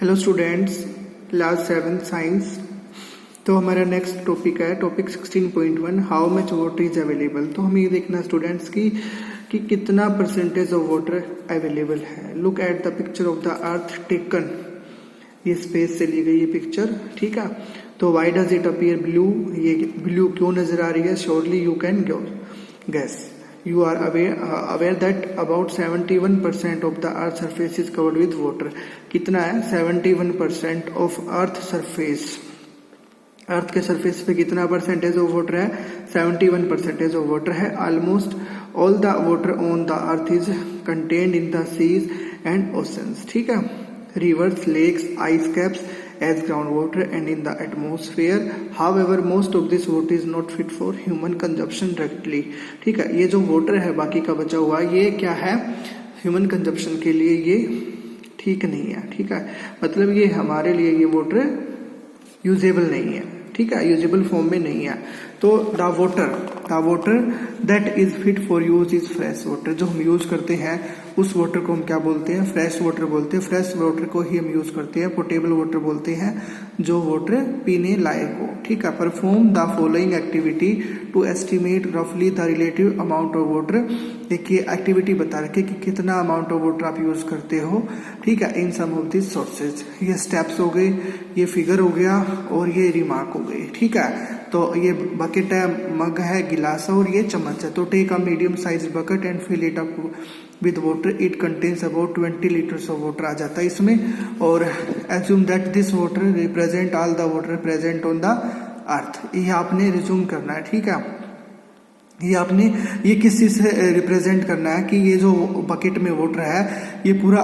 Hello students, class 7 science. तो हमारा next topic है topic 16.1 how much water is available. तो हमें ये देखना स्टूडेंट्स कि कितना परसेंटेज ऑफ वाटर अवेलेबल है। Look at the picture of the earth taken, ये स्पेस से ली गई ये पिक्चर, ठीक है। तो why does it appear blue, ये ब्लू क्यों नजर आ रही है? Surely you can guess. You are aware that about 71% of the earth surface is covered with water. कितना है? 71% of earth surface. अर्थ के सरफेस पे कितना परसेंटेज ऑफ वाटर है? 71% ऑफ वाटर है। Almost all the water on the earth is contained in the seas and oceans, ठीक है। Rivers, lakes, ice caps as groundwater and in the atmosphere. However, most of this water is not fit for human consumption directly. ठीक है, ये जो water है बाकी का बचा हुआ, ये क्या है? ह्यूमन कंजप्शन के लिए ये ठीक नहीं है, ठीक है। मतलब ये हमारे लिए ये वाटर यूजेबल नहीं है, ठीक है, यूजेबल फॉर्म में नहीं है। तो the water that is fit for use is fresh water. जो हम यूज करते हैं उस वाटर को हम क्या बोलते हैं? फ्रेश वाटर बोलते हैं। फ्रेश वाटर को ही हम यूज करते हैं पोटेबल वाटर बोलते हैं, जो वाटर पीने लायक हो, ठीक है। Perform the following activity to estimate रफली the relative amount of water. एक ये एक्टिविटी बता रखे कि कितना अमाउंट ऑफ वाटर आप यूज करते हो, ठीक है, in some of this sources. ये स्टेप्स हो गए, ये फिगर हो गया और ये रिमार्क हो गई, ठीक है। तो ये बकेट है, मग है, गिलास है और ये चम्मच है। तो take a medium size bucket and fill it up with water. It contains about 20 litres of water आ जाता है इसमें। और assume that this water represent all the water present on the earth. ये आपने रिज्यूम करना है, ठीक है। ये आपने ये किस चीज से रिप्रेजेंट करना है कि ये जो बकेट में वाटर है ये पूरा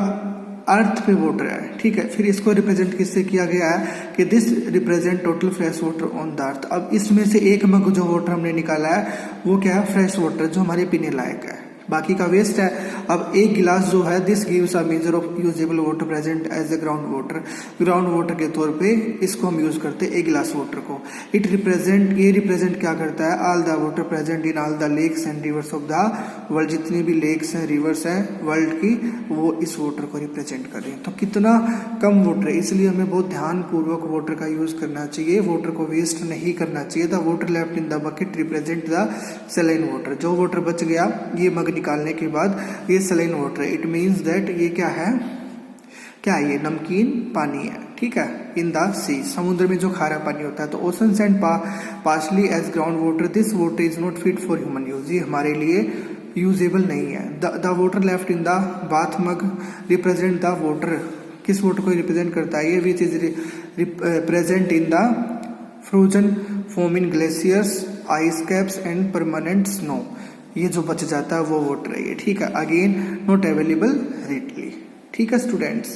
अर्थ पे वाटर है, ठीक है। फिर इसको रिप्रेजेंट किससे किया गया है कि this represent total fresh water on the अर्थ। अब इसमें से एक मग जो वाटर हमने निकाला है वो क्या है? फ्रेश वाटर, जो हमारे पीने लायक है, बाकी का वेस्ट है। अब एक गिलास जो है, this gives a measure of usable water present as a ground water के तौर पे इसको हम यूज करते हैं एक गिलास वाटर को। ये रिप्रेजेंट क्या करता है? All the water present in all the lakes and rivers of the world. जितनी भी लेक्स हैं, रिवर्स हैं वर्ल्ड की, वो इस वाटर को रिप्रेजेंट कर रहे हैं। तो कितना कम वाटर है, इसलिए हमें बहुत ध्यान पूर्वक वाटर का यूज करना चाहिए। वाटर को वेस्ट नहीं करना चाहिए। The water left in the bucket represent the saline water. जो वाटर बच गया ये मग निकालने के बाद ये सलाइन वाटर है। इट मीन्स दैट ये क्या है? क्या ये नमकीन पानी है, ठीक है। इन द सी, समुद्र में जो खारा पानी होता है। तो oceans and partially as ground water. This water is not fit for human use. ये हमारे लिए यूजेबल नहीं है। The water left in the bath mug represent the water. किस वाटर को रिप्रेजेंट करता है ये? Which is present in the frozen form in glaciers, ice caps and permanent snow. ये जो बच जाता है वो वाटर है ये, ठीक है। अगेन नॉट अवेलेबल रेडली, ठीक है स्टूडेंट्स।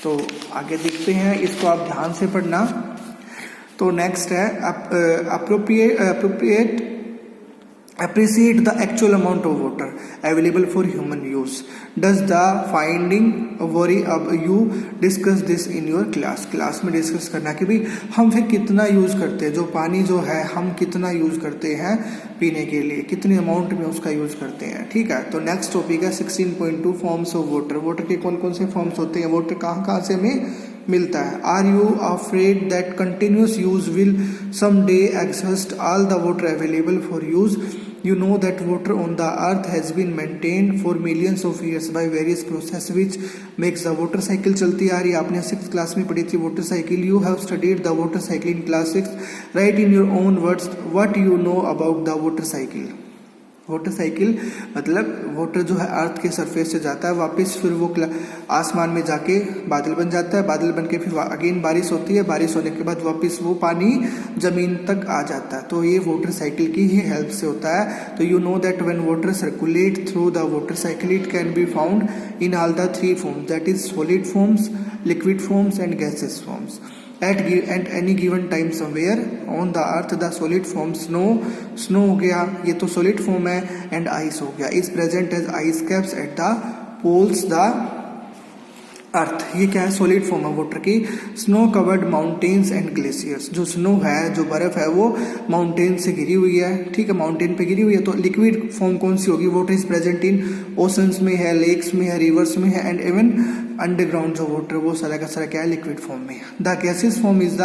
तो आगे देखते हैं, इसको आप ध्यान से पढ़ना। तो नेक्स्ट है appreciate the actual amount of water available for human use. Does the finding worry you? Discuss this in your class में डिस्कस करना कि भाई हम फिर कितना यूज करते हैं, जो पानी जो है हम कितना यूज करते हैं पीने के लिए, कितने अमाउंट में उसका यूज करते हैं, ठीक है। तो नेक्स्ट टॉपिक है 16.2 फॉर्म्स ऑफ वाटर। वाटर के कौन कौन से फॉर्म्स होते हैं? वाटर कहाँ से हमें मिलता है? Are you afraid that continuous use will someday exhaust all the water available for use? You know that water on the earth has been maintained for millions of years by various process which makes the water cycle। चलती आ रही है, आपने 6th class में पढ़ी थी water cycle। You have studied the water cycle in class 6। Write in your own words what you know about the water cycle। Water cycle मतलब water जो है अर्थ के सरफेस से जाता है, वापस फिर वो आसमान में जाके बादल बन जाता है, बादल बन के फिर अगेन बारिश होती है, बारिश होने के बाद वापस वो पानी जमीन तक आ जाता है। तो ये वाटर साइकिल की ही हेल्प से होता है। तो you know that when water circulate through the water cycle it can be found in all the 3 forms, that is solid forms, liquid forms and gases forms. At any given time somewhere on the earth the solid form snow हो गया, ये तो solid form है, and ice हो गया, is present as ice caps at the poles the अर्थ। ये क्या है? सॉलिड फॉर्म है वाटर की। Snow covered mountains and glaciers. जो स्नो है, जो बर्फ है, वो माउंटेन से घिरी हुई है, ठीक है, माउंटेन पे घिरी हुई है। तो लिक्विड फॉर्म कौन सी होगी? Water is present in oceans में है, लेक्स में है, रिवर्स में है, एंड इवन अंडरग्राउंड जो वाटर वो सारा का सारा क्या है, लिक्विड फॉर्म में। The gases form is the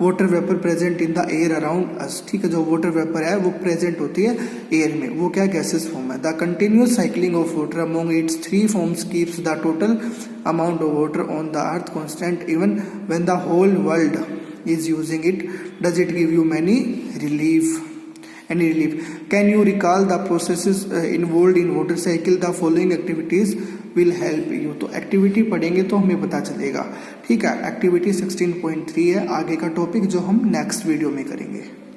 water vapour present in the air around us, ठीक है, जो वाटर वेपर है वो प्रेजेंट होती है एयर में, वो क्या गैसेस फॉर्म है। The continuous cycling of water among its three forms keeps the total amount of water on the earth constant even when the whole world is using it. Does it give you any relief? Can you recall the processes involved in water cycle? The following activities will help you. तो activity पढ़ेंगे तो हमें पता चलेगा, ठीक है। Activity 16.3 है आगे का टॉपिक जो हम नेक्स्ट वीडियो में करेंगे।